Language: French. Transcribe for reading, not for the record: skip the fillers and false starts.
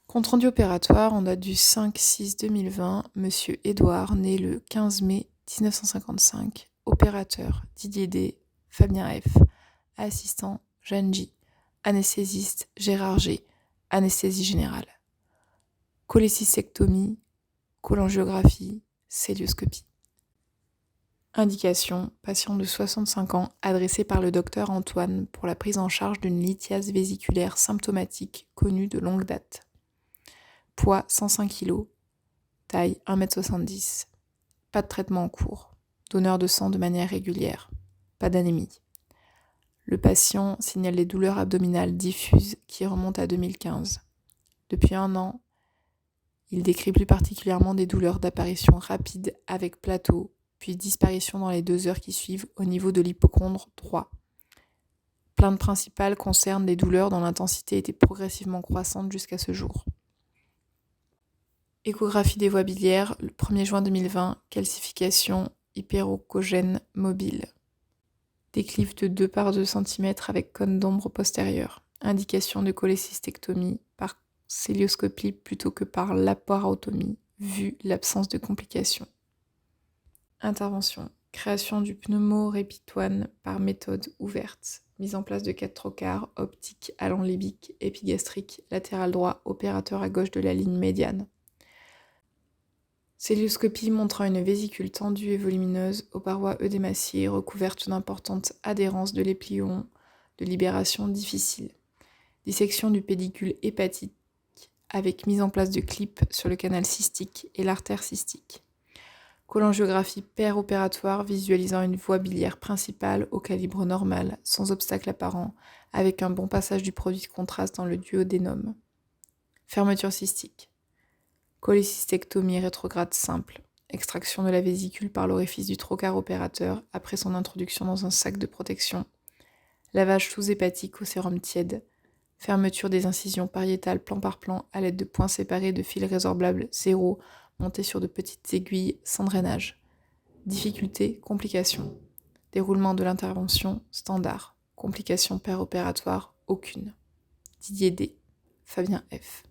Compte-rendu opératoire en date du 5-6-2020, Monsieur Édouard, né le 15 mai 1955, opérateur Didier D, Fabien F, assistant Jeanne J, anesthésiste Gérard G, anesthésie générale. Cholécystectomie, cholangiographie, célioscopie. Indication, patient de 65 ans adressé par le docteur Antoine pour la prise en charge d'une lithiase vésiculaire symptomatique connue de longue date. Poids 105 kg, taille 1m70. Pas de traitement en cours. Donneur de sang de manière régulière. Pas d'anémie. Le patient signale des douleurs abdominales diffuses qui remontent à 2015. Depuis 1 an, il décrit plus particulièrement des douleurs d'apparition rapide avec plateau, puis disparition dans les 2 heures qui suivent au niveau de l'hypochondre droit. Plainte principale concerne des douleurs dont l'intensité était progressivement croissante jusqu'à ce jour. Échographie des voies biliaires, le 1er juin 2020, calcification hyperocogène mobile. Déclive de 2 par 2 cm avec cône d'ombre postérieure. Indication de cholécystectomie par célioscopie plutôt que par laparotomie, vu l'absence de complications. Intervention. Création du pneumorépitoine par méthode ouverte. Mise en place de 4 trocars, optique, allant libique, épigastrique, latéral droit, opérateur à gauche de la ligne médiane. Célioscopie montrant une vésicule tendue et volumineuse aux parois œdémaciées recouvertes d'importantes adhérences de l'éplion de libération difficile. Dissection du pédicule hépatique avec mise en place de clips sur le canal cystique et l'artère cystique. Cholangiographie péropératoire visualisant une voie biliaire principale au calibre normal, sans obstacle apparent, avec un bon passage du produit de contraste dans le duodénum. Fermeture cystique. Cholécystectomie rétrograde simple. Extraction de la vésicule par l'orifice du trocar opérateur après son introduction dans un sac de protection. Lavage sous-hépatique au sérum tiède. Fermeture des incisions pariétales plan par plan à l'aide de points séparés de fils résorbables 0 montés sur de petites aiguilles sans drainage. Difficultés, complications. Déroulement de l'intervention standard. Complications péropératoires, aucune. Didier D. Fabien F.